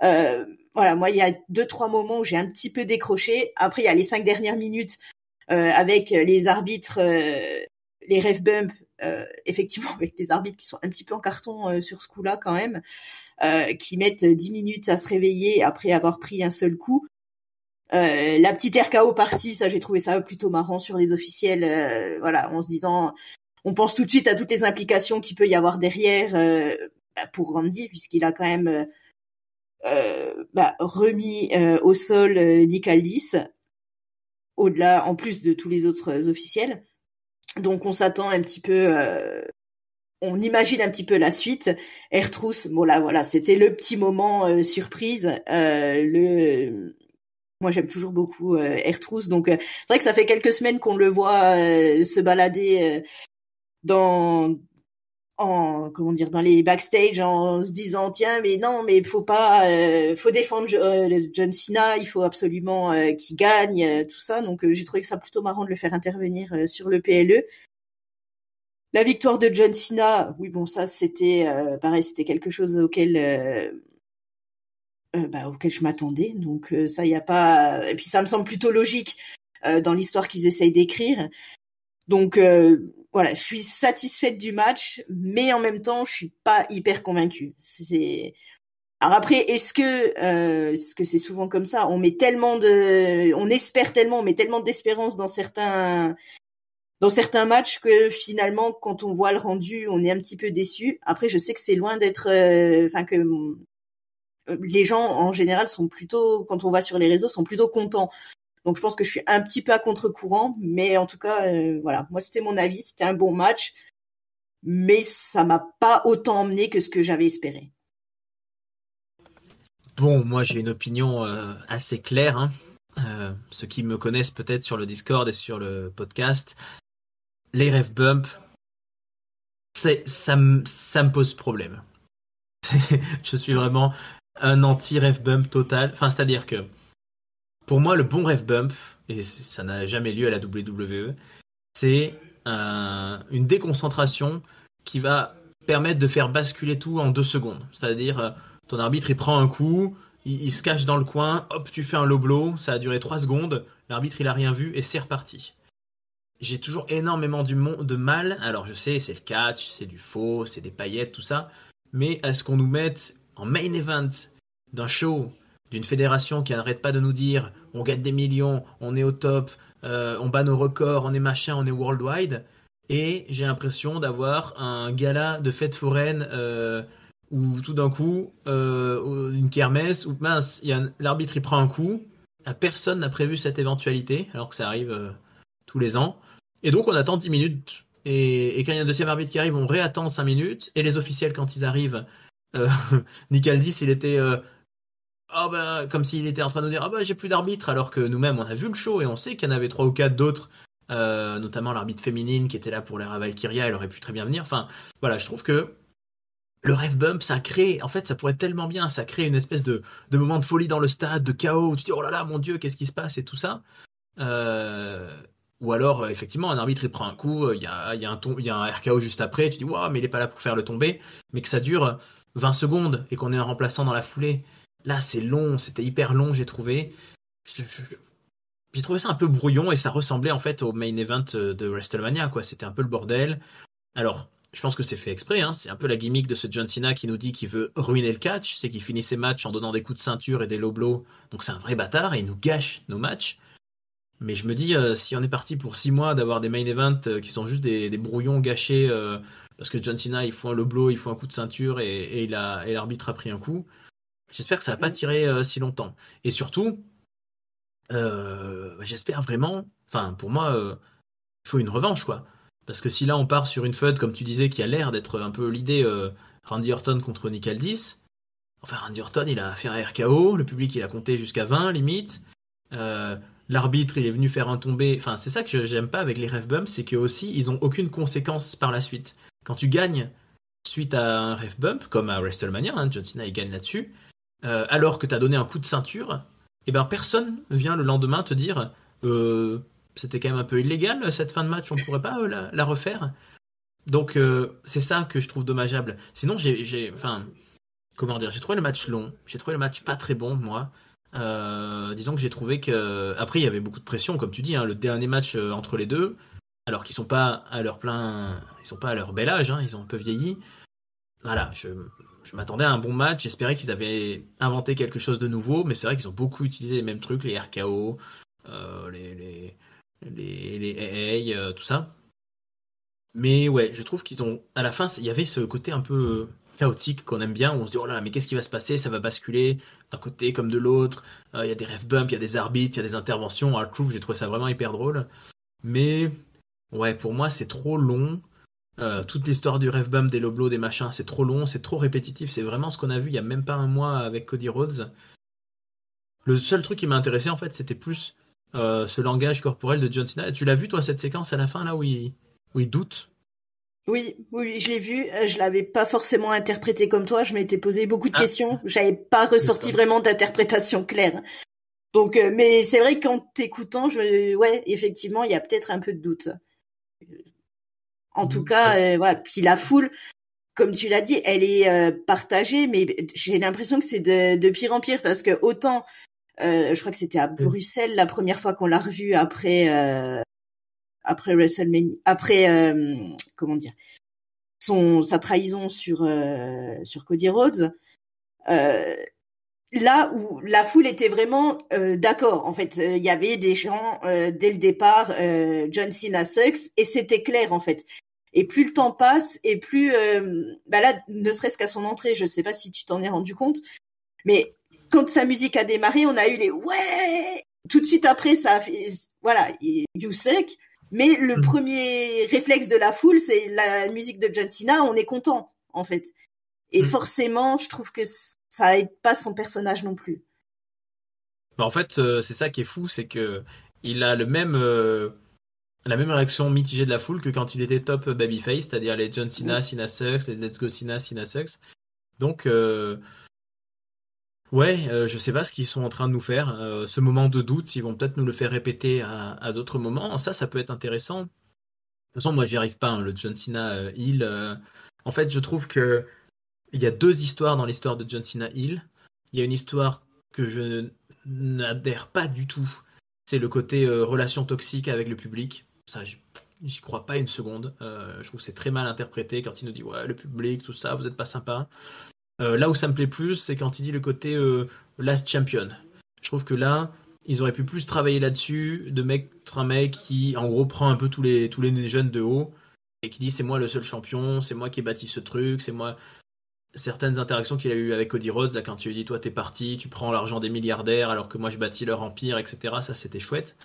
voilà, moi il y a 2-3 moments où j'ai un petit peu décroché. Après il y a les 5 dernières minutes avec les arbitres, les ref bump, effectivement avec des arbitres qui sont un petit peu en carton sur ce coup-là quand même, qui mettent 10 minutes à se réveiller après avoir pris un seul coup. La petite RKO partie, ça j'ai trouvé ça plutôt marrant sur les officiels, voilà, en se disant, on pense tout de suite à toutes les implications qu'il peut y avoir derrière pour Randy, puisqu'il a quand même remis au sol Nick Aldis, au-delà, en plus de tous les autres officiels. Donc on s'attend un petit peu, on imagine un petit peu la suite. R-Truth, bon là voilà, c'était le petit moment surprise, moi j'aime toujours beaucoup R-Truth, donc c'est vrai que ça fait quelques semaines qu'on le voit se balader dans dans les backstage en se disant tiens mais non mais faut pas faut défendre John Cena, il faut absolument qu'il gagne, tout ça. Donc j'ai trouvé que ça plutôt marrant de le faire intervenir sur le PLE. La victoire de John Cena, oui bon ça c'était pareil, c'était quelque chose auquel je m'attendais, donc ça y a pas, et puis ça me semble plutôt logique dans l'histoire qu'ils essayent d'écrire. Donc voilà, je suis satisfaite du match, mais en même temps, je suis pas hyper convaincue. Alors après, est-ce que c'est souvent comme ça? On espère tellement, on met tellement d'espérance dans certains matchs que finalement, quand on voit le rendu, on est un petit peu déçu. Après, je sais que c'est loin d'être, que les gens en général sont plutôt, quand on va sur les réseaux, sont plutôt contents. Donc je pense que je suis un petit peu à contre-courant, mais en tout cas, voilà, moi c'était mon avis, c'était un bon match, mais ça m'a pas autant emmené que ce que j'avais espéré. Bon, moi j'ai une opinion assez claire. Ceux qui me connaissent peut-être sur le Discord et sur le podcast, les ref bumps, ça me pose problème. Je suis vraiment un anti-ref bump total. Enfin, c'est-à-dire que pour moi, le bon ref bump, et ça n'a jamais lieu à la WWE, c'est une déconcentration qui va permettre de faire basculer tout en 2 secondes. C'est-à-dire, ton arbitre, il prend un coup, il se cache dans le coin, hop, tu fais un low blow, ça a duré 3 secondes, l'arbitre, il a rien vu et c'est reparti. J'ai toujours énormément de mal, alors je sais, c'est le catch, c'est du faux, c'est des paillettes, tout ça, mais est-ce qu'on nous mette en main event d'un show, d'une fédération qui n'arrête pas de nous dire on gagne des millions, on est au top, on bat nos records, on est machin, on est worldwide, et j'ai l'impression d'avoir un gala de fête foraine où tout d'un coup, une kermesse, où mince, l'arbitre il prend un coup, personne n'a prévu cette éventualité, alors que ça arrive tous les ans, et donc on attend 10 minutes, et quand il y a un deuxième arbitre qui arrive, on réattend 5 minutes, et les officiels quand ils arrivent, euh, Nick Aldis il était comme s'il était en train de nous dire j'ai plus d'arbitre, alors que nous-mêmes on a vu le show et on sait qu'il y en avait 3 ou 4 d'autres, notamment l'arbitre féminine qui était là pour l'ère Valkyria, elle aurait pu très bien venir. Enfin voilà, je trouve que le ref bump, ça crée, en fait ça pourrait être tellement bien, ça crée une espèce de moment de folie dans le stade, de chaos, où tu dis oh là là mon dieu qu'est-ce qui se passe et tout ça. Ou alors effectivement un arbitre il prend un coup, il y a un RKO juste après, tu dis waouh mais il est pas là pour faire le tomber, mais que ça dure 20 secondes et qu'on ait un remplaçant dans la foulée. Là, c'est long, c'était hyper long, j'ai trouvé. J'ai trouvé ça un peu brouillon et ça ressemblait en fait au main event de WrestleMania, quoi. C'était un peu le bordel. Alors, je pense que c'est fait exprès, hein. C'est un peu la gimmick de ce John Cena qui nous dit qu'il veut ruiner le catch, c'est qu'il finit ses matchs en donnant des coups de ceinture et des low blows. Donc c'est un vrai bâtard et il nous gâche nos matchs. Mais je me dis, si on est parti pour 6 mois d'avoir des main events qui sont juste des brouillons gâchés parce que John Cena il faut un low blow, il faut un coup de ceinture et l'arbitre a pris un coup. J'espère que ça va pas tirer si longtemps. Et surtout, j'espère vraiment. Enfin, pour moi, il faut une revanche, quoi. Parce que si là on part sur une feud, comme tu disais, qui a l'air d'être un peu l'idée Randy Orton contre Nick Aldis. Enfin, Randy Orton, il a fait un RKO, le public il a compté jusqu'à 20 limite. L'arbitre il est venu faire un tombé. Enfin, c'est ça que j'aime pas avec les ref bumps, c'est que aussi ils ont aucune conséquence par la suite. Quand tu gagnes suite à un ref bump, comme à WrestleMania, hein, John Cena il gagne là-dessus. Alors que tu as donné un coup de ceinture, et ben personne vient le lendemain te dire c'était quand même un peu illégal cette fin de match, on pourrait pas la refaire. Donc c'est ça que je trouve dommageable. Sinon enfin comment dire, j'ai trouvé le match long, j'ai trouvé le match pas très bon moi. Disons que j'ai trouvé que après il y avait beaucoup de pression comme tu dis, hein, le dernier match entre les deux, alors qu'ils sont pas à leur plein, ils sont pas à leur bel âge, hein, ils ont un peu vieilli. Voilà, je m'attendais à un bon match. J'espérais qu'ils avaient inventé quelque chose de nouveau, mais c'est vrai qu'ils ont beaucoup utilisé les mêmes trucs, les RKO, les AA, tout ça. Mais ouais, je trouve qu'ils ont. À la fin, il y avait ce côté un peu chaotique qu'on aime bien, où on se dit oh là là, mais qu'est-ce qui va se passer? Ça va basculer d'un côté comme de l'autre. Il y a des ref bumps, il y a des arbitres, il y a des interventions. R-Truth, j'ai trouvé ça vraiment hyper drôle. Mais ouais, pour moi, c'est trop long. Toute l'histoire du ref bump, des loblos, des machins, c'est trop long, c'est trop répétitif. C'est vraiment ce qu'on a vu il y a même pas un mois avec Cody Rhodes. Le seul truc qui m'a intéressé en fait, c'était plus ce langage corporel de John Cena. Tu l'as vu toi cette séquence à la fin là où il doute? Oui, oui, je l'ai vu. Je l'avais pas forcément interprété comme toi. Je m'étais posé beaucoup de Ah, questions. J'avais pas ressorti d'accord. vraiment d'interprétation claire. Donc, mais c'est vrai qu'en t'écoutant, ouais, effectivement, il y a peut-être un peu de doute. En tout cas, voilà. Puis la foule, comme tu l'as dit, elle est partagée, mais j'ai l'impression que c'est de pire en pire parce que autant, je crois que c'était à Bruxelles la première fois qu'on l'a revu après WrestleMania, après comment dire, sa trahison sur Cody Rhodes. Euh, Là où la foule était vraiment d'accord. En fait, il y avait des gens dès le départ, John Cena sucks, et c'était clair en fait. Et plus le temps passe, et plus, bah là, ne serait-ce qu'à son entrée, je sais pas si tu t'en es rendu compte, mais quand sa musique a démarré, on a eu les ouais. Tout de suite après, ça a fait, voilà, you suck. Mais le premier réflexe de la foule, c'est la musique de John Cena. On est content, en fait. Et forcément, je trouve que ça aide pas son personnage non plus. Bah, en fait, c'est ça qui est fou, c'est que il a la même réaction mitigée de la foule que quand il était top babyface, c'est-à-dire les John Cena, Cena sucks, les Let's Go Cena, Cena sucks. Donc, ouais, je sais pas ce qu'ils sont en train de nous faire. Ce moment de doute, ils vont peut-être nous le faire répéter à d'autres moments. Ça peut être intéressant. De toute façon, moi, j'y arrive pas, hein, le John Cena heel. En fait, je trouve que il y a deux histoires dans l'histoire de John Cena heel. Il y a une histoire que je n'adhère pas du tout. C'est le côté relation toxique avec le public. Ça, j'y crois pas une seconde. Je trouve que c'est très mal interprété quand il nous dit ouais, le public, tout ça, vous êtes pas sympa. Là où ça me plaît plus, c'est quand il dit le côté last champion. Je trouve que là, ils auraient pu plus travailler là-dessus, de mettre un mec qui, en gros, prend un peu tous les jeunes de haut et qui dit c'est moi le seul champion, c'est moi qui ai bâti ce truc, c'est moi. Certaines interactions qu'il a eues avec Cody Rhodes, là, quand tu lui dis toi t'es parti, tu prends l'argent des milliardaires alors que moi je bâtis leur empire, etc. Ça c'était chouette.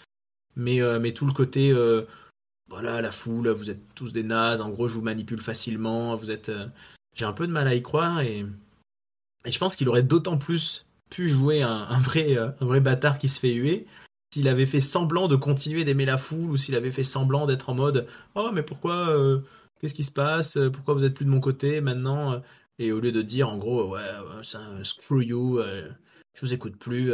Mais tout le côté, voilà, la foule, vous êtes tous des nazes, en gros je vous manipule facilement, vous êtes. J'ai un peu de mal à y croire et je pense qu'il aurait d'autant plus pu jouer un vrai bâtard qui se fait huer s'il avait fait semblant de continuer d'aimer la foule ou s'il avait fait semblant d'être en mode oh mais pourquoi qu'est-ce qui se passe, pourquoi vous êtes plus de mon côté maintenant, et au lieu de dire en gros ouais, screw you, je vous écoute plus,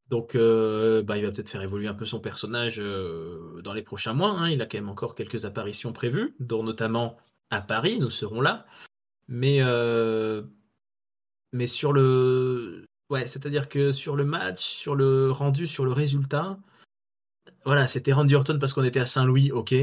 donc bah, il va peut-être faire évoluer un peu son personnage dans les prochains mois, hein. Il a quand même encore quelques apparitions prévues, dont notamment à Paris, nous serons là, mais sur le. Ouais, c'est-à-dire que sur le match, sur le rendu, sur le résultat, voilà, c'était Randy Orton parce qu'on était à Saint-Louis, ok.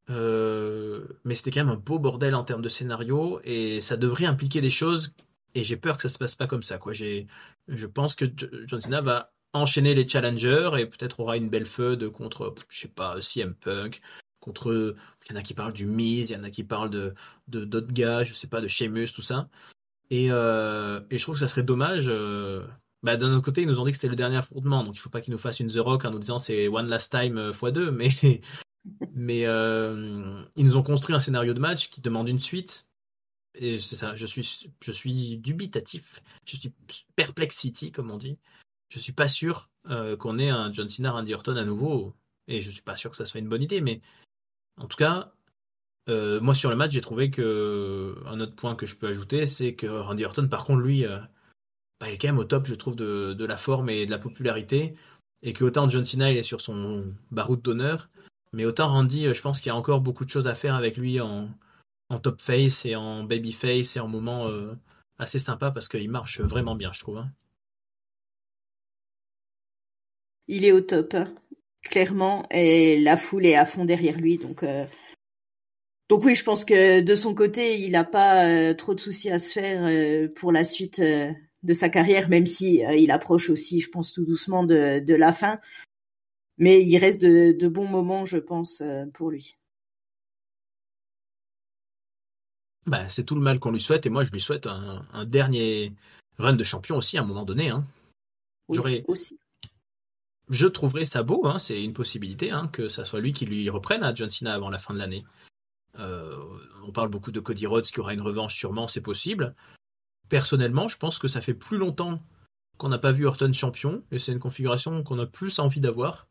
Mais c'était quand même un beau bordel en termes de scénario et ça devrait impliquer des choses et j'ai peur que ça se passe pas comme ça, quoi. Je pense que John Cena va enchaîner les challengers et peut-être aura une belle feud contre, je sais pas, CM Punk, contre. Il y en a qui parlent du Miz, il y en a qui parlent de d'autres gars, je sais pas, de Sheamus, tout ça. Et je trouve que ça serait dommage. Bah, d'un autre côté, ils nous ont dit que c'était le dernier affrontement, donc il faut pas qu'ils nous fassent une The Rock en nous disant c'est One Last Time x2, mais ils nous ont construit un scénario de match qui demande une suite. Et c'est ça, je suis dubitatif, je suis perplexity, comme on dit. Je suis pas sûr qu'on ait un John Cena Randy Orton à nouveau, et je suis pas sûr que ça soit une bonne idée, mais en tout cas, moi, sur le match, j'ai trouvé que un autre point que je peux ajouter, c'est que Randy Orton, par contre, lui, bah, il est quand même au top, je trouve, de la forme et de la popularité. Et que autant John Cena, il est sur son baroud d'honneur, mais autant Randy, je pense qu'il y a encore beaucoup de choses à faire avec lui en top face et en baby face et en moment assez sympa parce qu'il marche vraiment bien, je trouve, hein. Il est au top, hein, clairement, et la foule est à fond derrière lui. Donc oui, je pense que de son côté, il n'a pas trop de soucis à se faire pour la suite de sa carrière, même si il approche aussi, je pense, tout doucement de la fin. Mais il reste de bons moments, je pense, pour lui. Bah, c'est tout le mal qu'on lui souhaite et moi, je lui souhaite un dernier run de champion aussi à un moment donné, hein. Oui, J'aurais aussi. Je trouverais ça beau, hein, c'est une possibilité, hein, que ça soit lui qui lui reprenne à John Cena avant la fin de l'année. Euh, on parle beaucoup de Cody Rhodes qui aura une revanche, sûrement, c'est possible. Personnellement, je pense que ça fait plus longtemps qu'on n'a pas vu Orton champion, et c'est une configuration qu'on a plus envie d'avoir.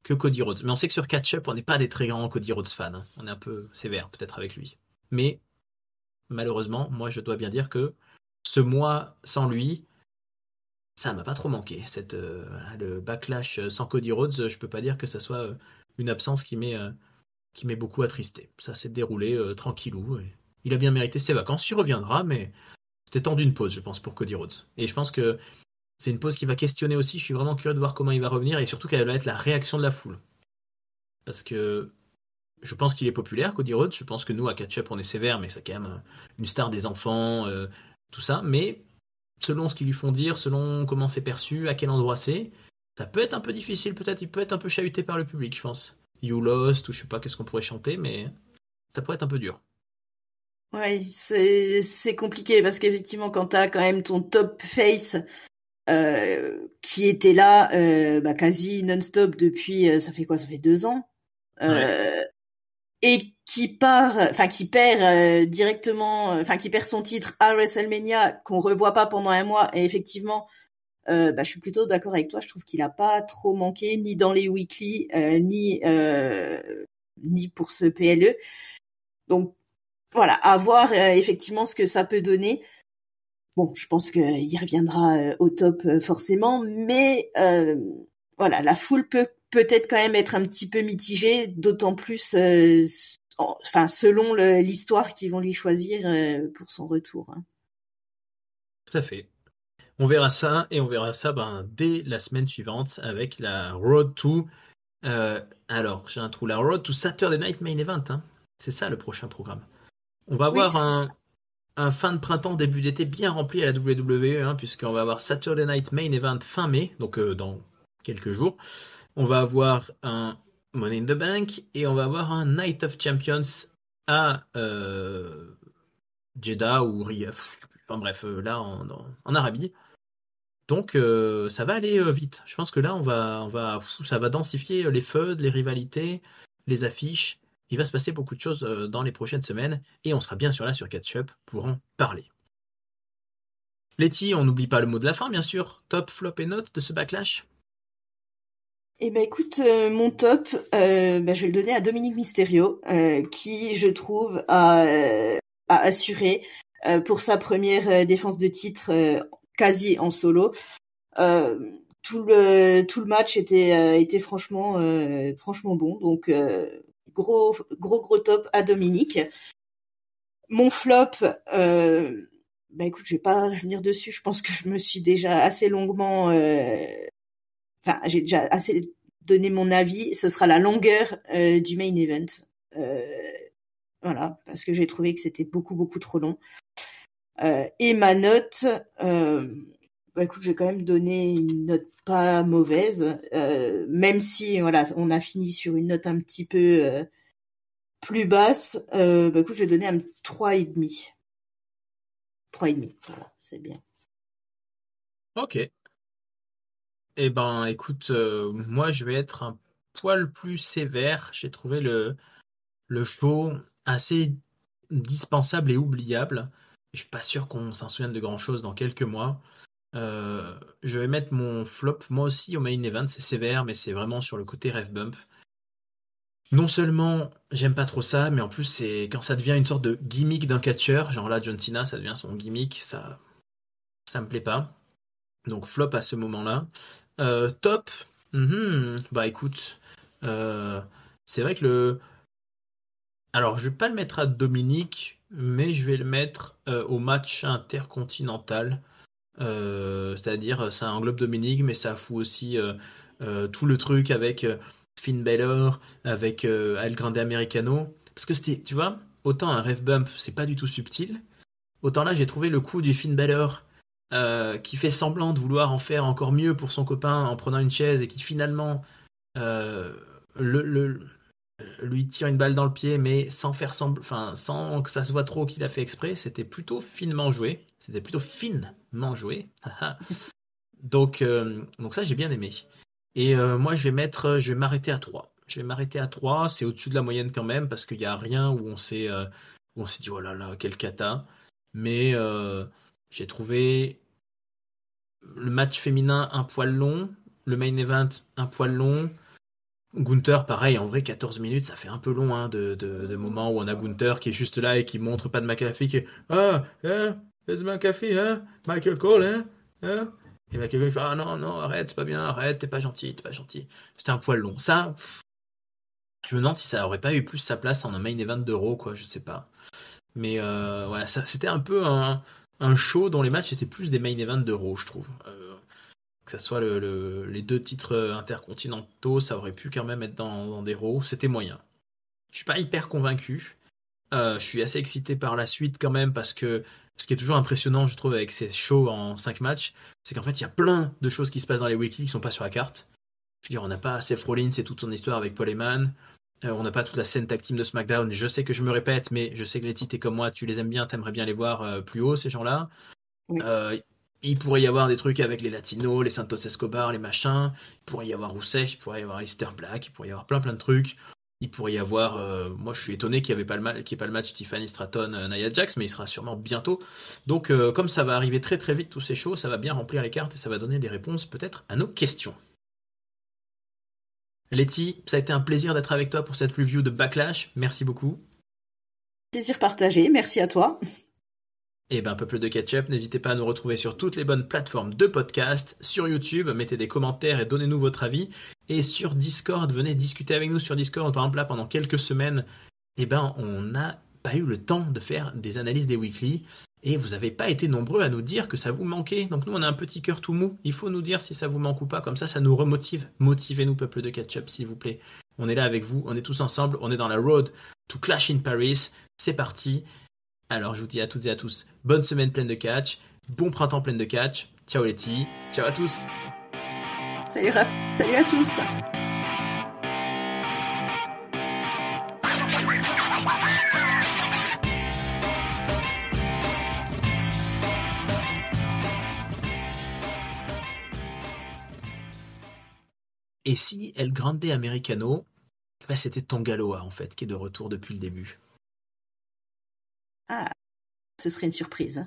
que Cody Rhodes. Mais on sait que sur Catch-Up, on n'est pas des très grands Cody Rhodes fans, hein. On est un peu sévère peut-être avec lui. Mais malheureusement, moi je dois bien dire que ce mois sans lui, ça m'a pas trop manqué. Le backlash sans Cody Rhodes, je peux pas dire que ça soit une absence qui m'est beaucoup attristé. Ça s'est déroulé tranquillou. Et il a bien mérité ses vacances. Il reviendra, mais c'était temps d'une pause, je pense, pour Cody Rhodes. Et je pense que c'est une pause qui va questionner aussi. Je suis vraiment curieux de voir comment il va revenir et surtout quelle va être la réaction de la foule. Parce que je pense qu'il est populaire, Cody Rhodes. Je pense que nous, à Catch-Up, on est sévère, mais c'est quand même une star des enfants, tout ça. Mais selon ce qu'ils lui font dire, selon comment c'est perçu, à quel endroit c'est, ça peut être un peu difficile, peut-être. Il peut être un peu chahuté par le public, je pense. You Lost, ou je sais pas qu'est-ce qu'on pourrait chanter, mais ça pourrait être un peu dur. Ouais, c'est compliqué parce qu'effectivement, quand t'as quand même ton top face qui était là quasi non-stop depuis, ça fait quoi? Ça fait 2 ans. Ouais. Et qui perd directement, qui perd son titre à WrestleMania, qu'on revoit pas pendant un mois. Et effectivement, je suis plutôt d'accord avec toi. Je trouve qu'il a pas trop manqué, ni dans les weekly, ni pour ce PLE. Donc voilà, à voir effectivement ce que ça peut donner. Bon, je pense qu'il reviendra au top forcément, mais voilà, la foule peut-être quand même être un petit peu mitigée, d'autant plus, selon l'histoire qu'ils vont lui choisir pour son retour, hein. Tout à fait. On verra ça et on verra ça dès la semaine suivante avec la Road to. Alors, j'ai un trou. La Road to Saturday Night Main Event, hein. C'est ça le prochain programme. On va Oui, avoir un fin de printemps, début d'été bien rempli à la WWE, hein, puisqu'on va avoir Saturday Night Main Event fin mai, donc dans quelques jours. On va avoir un Money in the Bank et on va avoir un Night of Champions à Jeddah ou Riyad. Enfin bref, là en Arabie. Donc ça va aller vite. Je pense que là ça va densifier les feuds, les rivalités, les affiches. Il va se passer beaucoup de choses dans les prochaines semaines et on sera bien sûr là sur Catch-Up pour en parler. Letty, on n'oublie pas le mot de la fin bien sûr. Top, flop et note de ce backlash. Eh ben écoute, mon top, je vais le donner à Dominique Mysterio, qui je trouve a assuré pour sa première défense de titre quasi en solo. Euh, tout le match était franchement bon, donc gros top à Dominique. Mon flop, écoute, je vais pas revenir dessus. Je pense que je me suis déjà assez longuement, j'ai déjà assez donné mon avis. Ce sera la longueur du main event. Euh, voilà, parce que j'ai trouvé que c'était beaucoup trop long. Et ma note, écoute, je vais quand même donner une note pas mauvaise, même si voilà, on a fini sur une note un petit peu plus basse. Écoute, je vais donner un 3,5. 3,5, voilà, c'est bien. Ok. Eh ben, écoute, moi je vais être un poil plus sévère. J'ai trouvé le show assez dispensable et oubliable. Je suis pas sûr qu'on s'en souvienne de grand-chose dans quelques mois. Je vais mettre mon flop, moi aussi, au main event. C'est sévère, mais c'est vraiment sur le côté ref bump. Non seulement j'aime pas trop ça, mais en plus c'est quand ça devient une sorte de gimmick d'un catcheur, genre là John Cena, ça devient son gimmick, ça me plaît pas. Donc flop à ce moment-là. Top, bah écoute, euh, c'est vrai que alors je vais pas le mettre à Dominique, mais je vais le mettre au match intercontinental. C'est-à-dire, ça englobe Dominique, mais ça fout aussi tout le truc avec Finn Balor, avec El Grande Americano. Parce que c'était, tu vois, autant un ref bump, c'est pas du tout subtil, autant là, j'ai trouvé le coup du Finn Balor qui fait semblant de vouloir en faire encore mieux pour son copain en prenant une chaise et qui finalement euh, le, le- lui tire une balle dans le pied, mais sans faire semblant, enfin, sans que ça se voit trop qu'il a fait exprès. C'était plutôt finement joué. C'était plutôt finement joué. Donc ça, j'ai bien aimé. Et moi, je vais m'arrêter à 3. Je vais m'arrêter à 3. C'est au-dessus de la moyenne quand même, parce qu'il n'y a rien où on s'est dit, oh là là, quel cata. Mais j'ai trouvé le match féminin un poil long, le main event un poil long, Gunther, pareil, en vrai, 14 minutes, ça fait un peu long, hein, de moments où on a Gunther qui est juste là et qui montre pas de McAfee, qui est Ah, hein, c'est McAfee, hein, Michael Cole, hein. Et Michael Cole fait Ah non, non, arrête, c'est pas bien, arrête, t'es pas gentil, t'es pas gentil. C'était un poil long. Ça, je me demande si ça aurait pas eu plus sa place en un main event d'Euro, quoi, je sais pas. Mais voilà, ça, c'était un peu un show dont les matchs étaient plus des main events d'Euro, je trouve. Que ça soit les deux titres intercontinentaux, ça aurait pu quand même être dans des Raw, c'était moyen. Je suis pas hyper convaincu. Je suis assez excité par la suite quand même parce que ce qui est toujours impressionnant, je trouve, avec ces shows en 5 matchs, c'est qu'en fait, il y a plein de choses qui se passent dans les weekly qui sont pas sur la carte. Je veux dire, on n'a pas Seth Rollins, c'est toute son histoire avec Paul Heyman. On n'a pas toute la scène tag team de SmackDown. Je sais que je me répète, mais je sais que les titres, t'es comme moi, tu les aimes bien, t'aimerais bien les voir plus haut, ces gens-là. Oui. Euh, il pourrait y avoir des trucs avec les Latinos, les Santos Escobar, les machins. Il pourrait y avoir Rousseff, il pourrait y avoir Aleister Black, il pourrait y avoir plein de trucs. Il pourrait y avoir, moi je suis étonné qu'il n'y ait pas le match Tiffany Stratton, Nia Jax, mais il sera sûrement bientôt. Donc comme ça va arriver très très vite tous ces shows, ça va bien remplir les cartes et ça va donner des réponses peut-être à nos questions. Letty, ça a été un plaisir d'être avec toi pour cette review de Backlash. Merci beaucoup. Plaisir partagé, merci à toi. Et ben, peuple de ketchup, n'hésitez pas à nous retrouver sur toutes les bonnes plateformes de podcast, sur YouTube, mettez des commentaires et donnez-nous votre avis. Et sur Discord, venez discuter avec nous sur Discord. Par exemple, là, pendant quelques semaines, eh ben, on n'a pas eu le temps de faire des analyses des weekly. Et vous n'avez pas été nombreux à nous dire que ça vous manquait. Donc nous, on a un petit cœur tout mou. Il faut nous dire si ça vous manque ou pas. Comme ça nous remotive. Motivez-nous, peuple de ketchup, s'il vous plaît. On est là avec vous. On est tous ensemble. On est dans la road to Clash in Paris. C'est parti. Alors, je vous dis à toutes et à tous, bonne semaine pleine de catch, bon printemps plein de catch. Ciao les petits, ciao à tous. Salut Raph, salut à tous. Et si El Grande Americano, bah, c'était Tongaloa en fait, qui est de retour depuis le début. Ah, ce serait une surprise.